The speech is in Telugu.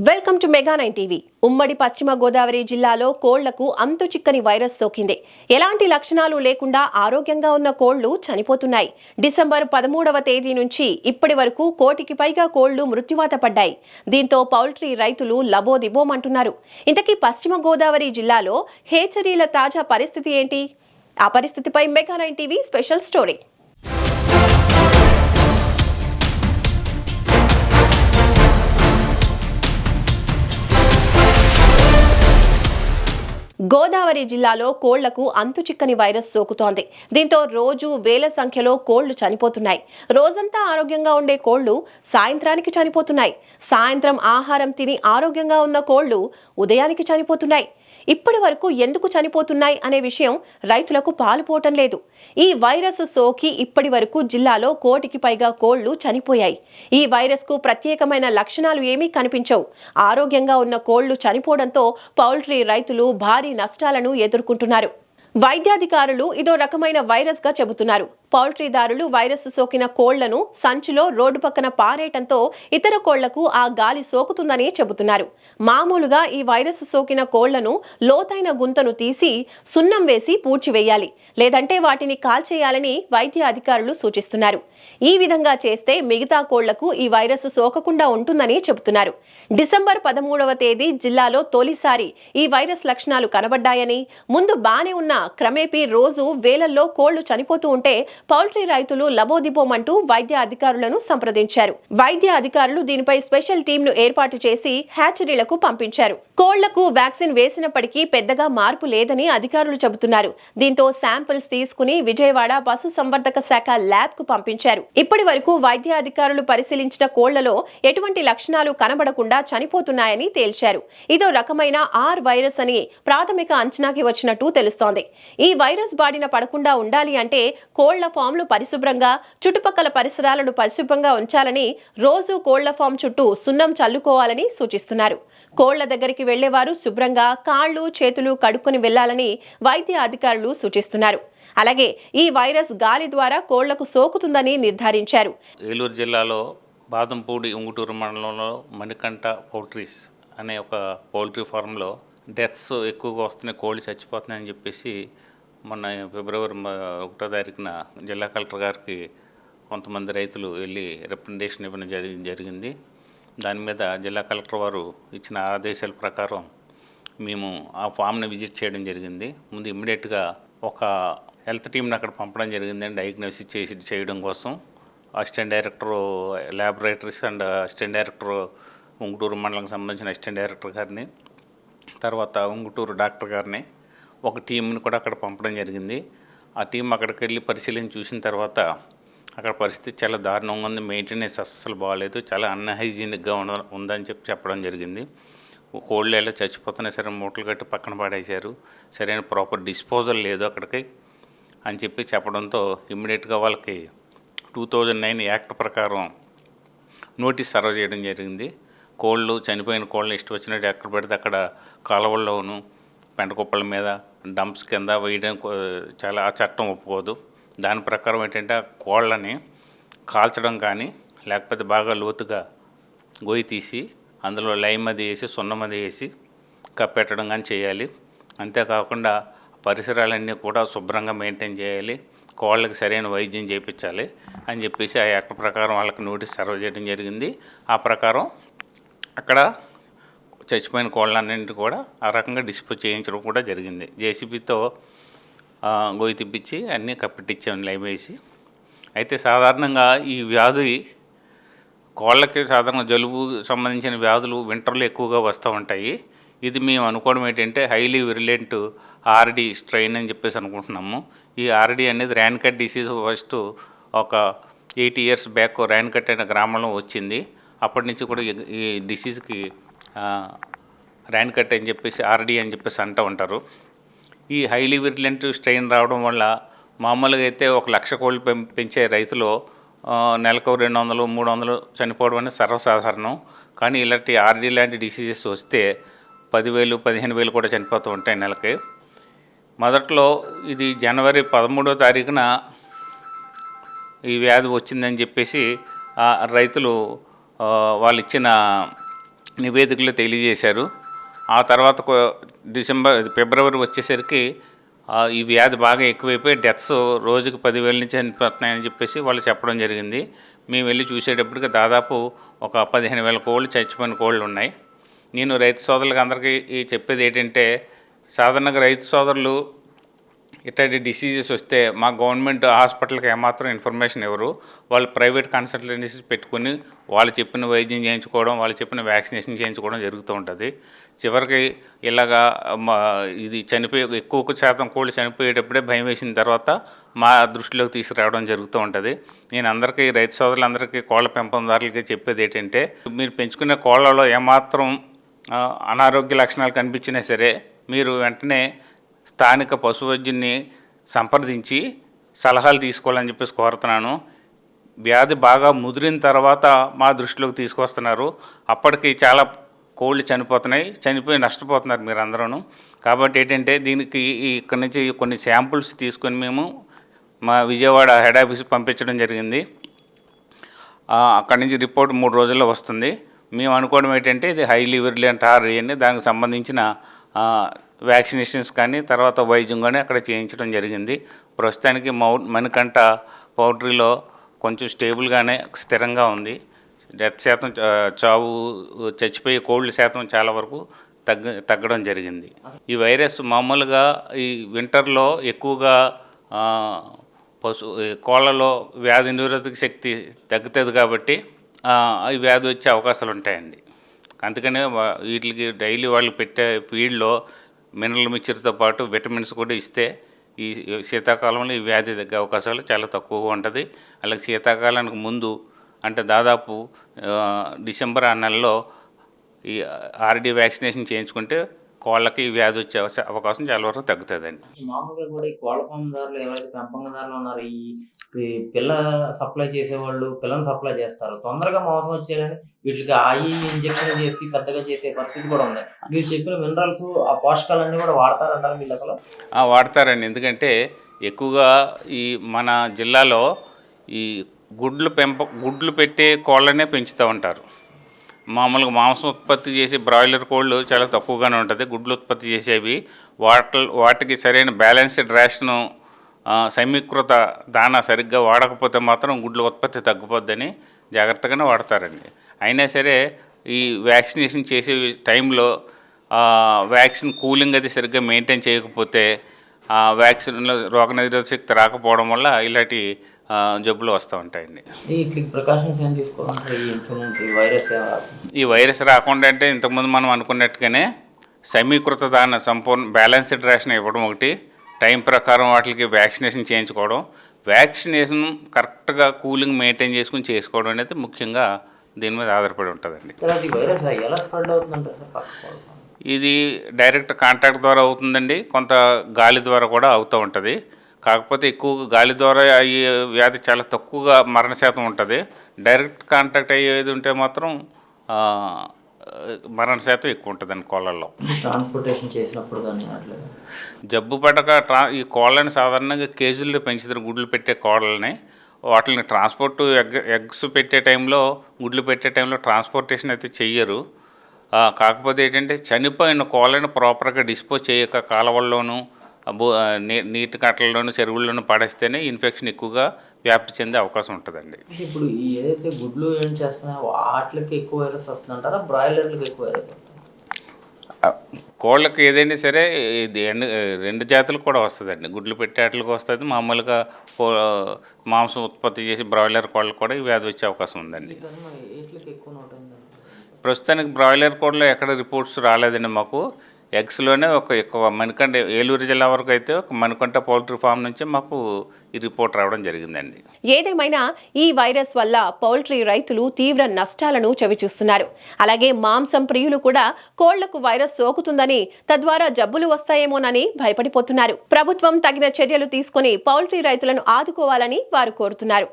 Welcome to mega 9 TV. ఉమ్మడి పశ్చిమ గోదావరి జిల్లాలో కోళ్లకు అంతు చిక్కని వైరస్ సోకింది. ఎలాంటి లక్షణాలు లేకుండా ఆరోగ్యంగా ఉన్న కోళ్లు చనిపోతున్నాయి. డిసెంబర్ 13వ తేదీ నుంచి ఇప్పటి వరకు 1 కోటికి పైగా కోళ్లు మృత్యువాత పడ్డాయి. దీంతో పౌల్ట్రీ రైతులు లబోదిబోమంటున్నారు. ఇంతకీ పశ్చిమ గోదావరి జిల్లాలో హేచరీల తాజా పరిస్థితి ఏంటి? ఆ పరిస్థితిపై mega 9 TV special story. Godavari జిల్లాలో కోళ్లకు అంతుచిక్కని వైరస్ సోకుతోంది. దీంతో రోజు వేల సంఖ్యలో కోళ్లు చనిపోతున్నాయి. రోజంతా ఆరోగ్యంగా ఉండే కోళ్లు సాయంత్రానికి చనిపోతున్నాయి. సాయంత్రం ఆహారం తిని ఆరోగ్యంగా ఉన్న కోళ్లు ఉదయానికి చనిపోతున్నాయి. ఇప్పటి వరకు ఎందుకు చనిపోతున్నాయి అనే విషయం రైతులకు పాలుపోవటం లేదు. ఈ వైరస్ సోకి ఇప్పటి వరకు జిల్లాలో 1 కోటికి పైగా కోళ్లు చనిపోయాయి. ఈ వైరస్ కు ప్రత్యేకమైన లక్షణాలు ఏమీ కనిపించవు. ఆరోగ్యంగా ఉన్న కోళ్లు చనిపోవడంతో పౌల్ట్రీ రైతులు భారీ నష్టాలను ఎదుర్కొంటున్నారు. వైద్యాధికారులు ఇదో రకమైన వైరస్ గా చెబుతున్నారు. పౌల్ట్రీదారులు వైరస్ సోకిన కోళ్లను సంచిలో రోడ్డు పక్కన పారేయటంతో ఇతర కోళ్లకు ఆ గాలి సోకుతుందని చెబుతున్నారు. మామూలుగా ఈ వైరస్ సోకిన కోళ్లను లోతైన గుంతను తీసి సున్నం వేసి పూడ్చివేయాలి, లేదంటే వాటిని కాల్చేయాలని వైద్య అధికారులు సూచిస్తున్నారు. ఈ విధంగా చేస్తే మిగతా కోళ్లకు ఈ వైరస్ సోకకుండా ఉంటుందని చెబుతున్నారు. డిసెంబర్ 13వ తేదీ జిల్లాలో తొలిసారి ఈ వైరస్ లక్షణాలు కనబడ్డాయని, ముందు బానే ఉన్న క్రమేపీ రోజు వేలల్లో కోళ్లు చనిపోతూ ఉంటే పౌల్ట్రీ రైతులు లబోదిబోమంటూ వైద్య అధికారులను సంప్రదించారు. వైద్య అధికారులు దీనిపై స్పెషల్ టీంను ఏర్పాటు చేసి హ్యాచరీలకు పంపించారు. కోళ్లకు వ్యాక్సిన్ వేసినప్పటికీ పెద్దగా మార్పు లేదని అధికారులు చెబుతున్నారు. దీంతో శాంపిల్స్ తీసుకుని విజయవాడ పశు సంవర్ధక శాఖ ల్యాబ్ కు పంపించారు. ఇప్పటి వరకు వైద్య అధికారులు పరిశీలించిన కోళ్లలో ఎటువంటి లక్షణాలు కనబడకుండా చనిపోతున్నాయని తేల్చారు. ఇదో రకమైన ఆర్ వైరస్ అని ప్రాథమిక అంచనాకి వచ్చినట్టు తెలుస్తోంది. ఈ వైరస్ బారిన పడకుండా ఉండాలి అంటే కోళ్ల ఫామ్లు పరిశుభ్రంగా, చుట్టుపక్కల పరిసరాలను పరిశుభ్రంగా ఉంచాలని, రోజు కోళ్ల ఫామ్ చుట్టూ సున్నం చల్లుకోవాలని సూచిస్తున్నారు. కోళ్ల దగ్గరికి వెళ్లేవారు శుభ్రంగా కాళ్లు చేతులు కడుక్కొని వెళ్లాలని వైద్య అధికారులు సూచిస్తున్నారు. అలాగే ఈ వైరస్ గాలి ద్వారా కోళ్లకు సోకుతుందని నిర్ధారించారు. ఏలూరు జిల్లాలో బాదంపూడి ఉంగుటూరు మండలంలో మణికంఠ పౌల్ట్రీస్ అనే ఒక పౌల్ట్రీ ఫారంలో డెత్స్ ఎక్కువగా వస్తున్నాయి, కోళ్ళు చచ్చిపోతున్నాయని చెప్పేసి మొన్న ఫిబ్రవరి 1వ తారీఖున జిల్లా కలెక్టర్ గారికి కొంతమంది రైతులు వెళ్ళి రిప్రజెంటేషన్ ఇవ్వడం జరిగింది. దాని మీద జిల్లా కలెక్టర్ వారు ఇచ్చిన ఆదేశాల ప్రకారం మేము ఆ ఫామ్ని విజిట్ చేయడం జరిగింది. ముందు ఇమ్మీడియట్గా ఒక హెల్త్ టీంని అక్కడ పంపడం జరిగింది డయాగ్నోసిస్ చేయడం కోసం. Assistant director laboratories and assistant director Unguturu మండలంకి సంబంధించిన అసిస్టెంట్ డైరెక్టర్ గారిని, తర్వాత ఉంగుటూరు డాక్టర్ గారిని, ఒక టీంని కూడా అక్కడ పంపడం జరిగింది. ఆ టీం అక్కడికి వెళ్ళి పరిశీలన చూసిన తర్వాత అక్కడ పరిస్థితి చాలా దారుణంగా ఉంది, మెయింటెనెన్స్ అస్సలు బాగాలేదు, చాలా అన్హైజీనిక్గా ఉందని చెప్పడం జరిగింది. కోళ్ళు ఎలా చచ్చిపోతున్నాయి, సరే మూటలు కట్టి పక్కన పడేశారు, సరైన ప్రాపర్ డిస్పోజల్ లేదు అక్కడికి అని చెప్పడంతో ఇమ్మీడియట్గా వాళ్ళకి 2009 యాక్ట్ ప్రకారం నోటీస్ సర్వ్ చేయడం జరిగింది. కోళ్ళు చనిపోయిన కోళ్ళని ఇష్టం వచ్చినట్టు ఎక్కడ పెడితే అక్కడ కాలువల్లోనూ పెంటకుప్పల మీద డంప్స్ కింద వేయడం చాలా ఆ చట్టం ఒప్పుకోదు. దాని ప్రకారం ఏంటంటే ఆ కోళ్ళని కాల్చడం కానీ లేకపోతే బాగా లోతుగా గొయ్యి తీసి అందులో లైమ్ అది వేసి సున్నం అది వేసి కప్పెట్టడం కానీ చేయాలి. అంతేకాకుండా పరిసరాలన్నీ కూడా శుభ్రంగా మెయింటైన్ చేయాలి, కోళ్ళకి సరైన వైద్యం చేయించాలి అని చెప్పేసి ఆ యాక్ట్ ప్రకారం వాళ్ళకి నోటీస్ సర్వ్ చేయడం జరిగింది. ఆ ప్రకారం అక్కడ చచ్చిపోయిన కోళ్ళన్నింటి కూడా ఆ రకంగా డిస్పోజ్ చేయించడం కూడా జరిగింది. జేసీబీతో గొయ్యి తిప్పించి అన్నీ కప్పెట్టించాము లైమ్ వేసి. అయితే సాధారణంగా ఈ వ్యాధి కోళ్ళకి సాధారణ జలుబు సంబంధించిన వ్యాధులు వింటర్లో ఎక్కువగా వస్తూ ఉంటాయి. ఇది మేము అనుకోవడం ఏంటంటే హైలీ విరిలెంట్ ఆర్డి స్ట్రెయిన్ అని చెప్పేసి అనుకుంటున్నాము. ఈ ఆర్డి అనేది ర్యాన్కట్ డిసీజ్ ఫస్ట్ ఒక 8 years బ్యాక్ ర్యాన్కట్ అనే గ్రామంలో వచ్చింది. అప్పటి నుంచి కూడా ఈ డిసీజ్కి ర్యాన్కట్ అని చెప్పేసి ఆర్డి అని చెప్పేసి అంటూ ఉంటారు. ఈ హైలీ విరిలెంట్ స్ట్రెయిన్ రావడం వల్ల మామూలుగా అయితే 1,00,000 కోళ్ళు పెంచే రైతులు నెలకు 200, 300 చనిపోవడం అనేది సర్వసాధారణం. కానీ ఇలాంటి ఆర్డి లాంటి డిసీజెస్ వస్తే 10,000, 15,000 కూడా చనిపోతూ ఉంటాయి నెలకి. మొదట్లో ఇది జనవరి 13వ తారీఖున ఈ వ్యాధి వచ్చిందని చెప్పేసి రైతులు వాళ్ళు ఇచ్చిన నివేదికలో తెలియజేశారు. ఆ తర్వాత ఫిబ్రవరి వచ్చేసరికి ఈ వ్యాధి బాగా ఎక్కువైపోయి డెత్స్ రోజుకి 10,000 నుంచి చనిపోతున్నాయని చెప్పేసి వాళ్ళు చెప్పడం జరిగింది. మేము వెళ్ళి చూసేటప్పటికి దాదాపు ఒక 15,000 కోళ్ళు చచ్చిపోయిన కోళ్ళు ఉన్నాయి. నేను రైతు సోదరులకు అందరికీ చెప్పేది ఏంటంటే, సాధారణంగా రైతు సోదరులు ఇట్లాంటి డిసీజెస్ వస్తే మా గవర్నమెంట్ హాస్పిటల్కి ఏమాత్రం ఇన్ఫర్మేషన్ ఇవ్వరు. వాళ్ళు ప్రైవేట్ కన్సల్టెన్సీస్ పెట్టుకుని వాళ్ళు చెప్పిన వైద్యం చేయించుకోవడం, వాళ్ళు చెప్పిన వ్యాక్సినేషన్ చేయించుకోవడం జరుగుతూ ఉంటుంది. చివరికి ఇలాగా ఇది ఎక్కువ శాతం కోళ్ళు చనిపోయేటప్పుడే భయం వేసిన తర్వాత మా దృష్టిలోకి తీసుకురావడం జరుగుతూ ఉంటుంది. నేను అందరికీ రైతు సోదరులందరికీ కోళ్ళ పెంపకందారులకి చెప్పేది ఏంటంటే, మీరు పెంచుకునే కోళ్ళలో ఏమాత్రం అనారోగ్య లక్షణాలు కనిపించినా సరే మీరు వెంటనే స్థానిక పశు వైద్యుని సంప్రదించి సలహాలు తీసుకోవాలని చెప్పేసి కోరుతున్నాను. వ్యాధి బాగా ముదిరిన తర్వాత మా దృష్టిలోకి తీసుకొస్తున్నారు. అప్పటికి చాలా కోళ్ళు చనిపోయి నష్టపోతున్నారు మీరందరూ. కాబట్టి ఏంటంటే దీనికి ఇక్కడి నుంచి కొన్ని శాంపుల్స్ తీసుకొని మేము మా విజయవాడ హెడ్ ఆఫీస్కి పంపించడం జరిగింది. అక్కడి నుంచి రిపోర్ట్ 3 రోజుల్లో వస్తుంది. మేము అనుకోవడం ఏంటంటే ఇది హైలీ విర్యులెంట్ అని దానికి సంబంధించిన వ్యాక్సినేషన్స్ కానీ తర్వాత వైద్యం కానీ అక్కడ చేయించడం జరిగింది. ప్రస్తుతానికి మణికంఠ పౌల్ట్రీలో కొంచెం స్టేబుల్గానే స్థిరంగా ఉంది. డెత్ శాతం చచ్చిపోయే కోళ్ళ శాతం చాలా వరకు తగ్గడం జరిగింది. ఈ వైరస్ మామూలుగా ఈ వింటర్లో ఎక్కువగా కోళ్ళలో వ్యాధి నిరోధక శక్తి తగ్గుతుంది కాబట్టి ఈ వ్యాధి వచ్చే అవకాశాలు ఉంటాయండి. అందుకనే వీటికి డైలీ వాళ్ళు పెట్టే ఫీడ్లో మినరల్ మిక్చర్తో పాటు విటమిన్స్ కూడా ఇస్తే ఈ శీతాకాలంలో ఈ వ్యాధి తగ్గే అవకాశాలు చాలా తక్కువగా ఉంటుంది. అలాగే శీతాకాలానికి ముందు అంటే దాదాపు డిసెంబర్ ఆ నెలలో ఈ ఆర్డీ వ్యాక్సినేషన్ చేయించుకుంటే కోళ్ళకి ఈ వ్యాధి వచ్చే అవకాశం చాలా వరకు తగ్గుతుందండి. మామూలుగా కూడా ఈ కోళ్ళ పందారులు ఎవరైతే పెంపకందారులు ఉన్నారో ఈ పిల్ల సప్లై చేసేవాళ్ళు పిల్లని సప్లై చేస్తారు. తొందరగా మోసం వచ్చేయాలని వీటికి ఇంజక్షన్ చేసి పెద్దగా చేసే పరిస్థితి కూడా ఉంది. మీరు చెప్పిన మినరల్స్ ఆ పోషకాలన్నీ కూడా వాడతారంటారు వీళ్ళు అసలు? వాడతారండి. ఎందుకంటే ఎక్కువగా ఈ మన జిల్లాలో ఈ గుడ్లు పెట్టే కోళ్ళనే పెంచుతూ ఉంటారు. మామూలుగా మాంసం ఉత్పత్తి చేసే బ్రాయిలర్ కోళ్ళు చాలా తక్కువగానే ఉంటుంది. గుడ్లు ఉత్పత్తి చేసేవి వాటికి సరైన బ్యాలెన్స్డ్ రేషను సమీకృత దానా సరిగ్గా వాడకపోతే మాత్రం గుడ్ల ఉత్పత్తి తగ్గిపోద్దని జాగ్రత్తగానే వాడతారండి. అయినా సరే ఈ వ్యాక్సినేషన్ చేసే టైంలో వ్యాక్సిన్ కూలింగ్ అది సరిగ్గా మెయింటైన్ చేయకపోతే వ్యాక్సిన్లో రోగనిరోధక శక్తి రాకపోవడం వల్ల ఇలాంటి జబ్బులు వస్తూ ఉంటాయండి. ఈ వైరస్ రాకుండా అంటే ఇంతకుముందు మనం అనుకున్నట్టుగానే సమీకృత దాన సంపూర్ణ బ్యాలెన్స్డ్ రేషన్ ఇవ్వడం ఒకటి, టైం ప్రకారం వాటికి వ్యాక్సినేషన్ చేయించుకోవడం, వ్యాక్సినేషన్ కరెక్ట్గా కూలింగ్ మెయింటైన్ చేసుకుని చేసుకోవడం అనేది ముఖ్యంగా దీని మీద ఆధారపడి ఉంటుందండి. ఇది డైరెక్ట్ కాంటాక్ట్ ద్వారా అవుతుందండి, కొంత గాలి ద్వారా కూడా అవుతూ ఉంటుంది. కాకపోతే ఎక్కువగా గాలి ద్వారా అయ్యే వ్యాధి చాలా తక్కువగా మరణ శాతం ఉంటుంది. డైరెక్ట్ కాంటాక్ట్ అయ్యేది ఉంటే మాత్రం మరణ శాతం ఎక్కువ ఉంటుందండి కోళ్ళల్లో. ట్రాన్స్పోర్టేషన్ చేసినప్పుడు జబ్బు పడక ఈ కోళ్ళని సాధారణంగా కేజీల్లో పెంచుతారు. గుడ్లు పెట్టే కోళ్ళని వాటిని ట్రాన్స్పోర్ట్ ఎగ్స్ పెట్టే టైంలో గుడ్లు పెట్టే టైంలో ట్రాన్స్పోర్టేషన్ అయితే చెయ్యరు. కాకపోతే ఏంటంటే చనిపోయిన కోళ్ళని ప్రాపర్గా డిస్పోజ్ చేయక కాలువల్లోనూ నీటి కట్టల్లోనూ చెరువుల్లోనూ పడేస్తేనే ఇన్ఫెక్షన్ ఎక్కువగా వ్యాప్తి చెందే అవకాశం ఉంటుందండి. ఇప్పుడు ఏదైతే గుడ్లు ఏం చేస్తున్నాయో వాటికి ఎక్కువ వైరస్ వస్తుందంటారా, బ్రాయిలర్లకు ఎక్కువ వైరస్ వస్తుంది? కోళ్ళకి ఏదైనా సరే ఇది రెండు జాతులకు కూడా వస్తుందండి. గుడ్లు పెట్టే వాటికి వస్తుంది, మామూలుగా మాంసం ఉత్పత్తి చేసి బ్రాయిలర్ కోళ్ళకు కూడా ఈ వ్యాధి వచ్చే అవకాశం ఉందండి. ప్రస్తుతానికి బ్రాయిలర్ కోళ్ళలో ఎక్కడ రిపోర్ట్స్ రాలేదండి మాకు. ఎగ్స్లోనే ఎక్కువ మణికంఠ ఏలూరు జిల్లా వరకు అయితే ఒక మణికంఠ పౌల్ట్రీ ఫామ్ నుంచి మాకు ఈ రిపోర్ట్ రావడం జరిగిందండి. ఏదేమైనా ఈ వైరస్ వల్ల పౌల్ట్రీ రైతులు తీవ్ర నష్టాలను చవిచూస్తున్నారు. అలాగే మాంసం ప్రియులు కూడా కోళ్లకు వైరస్ సోకుతుందని తద్వారా జబ్బులు వస్తాయేమోనని భయపడిపోతున్నారు. ప్రభుత్వం తగిన చర్యలు తీసుకుని పౌల్ట్రీ రైతులను ఆదుకోవాలని వారు కోరుతున్నారు.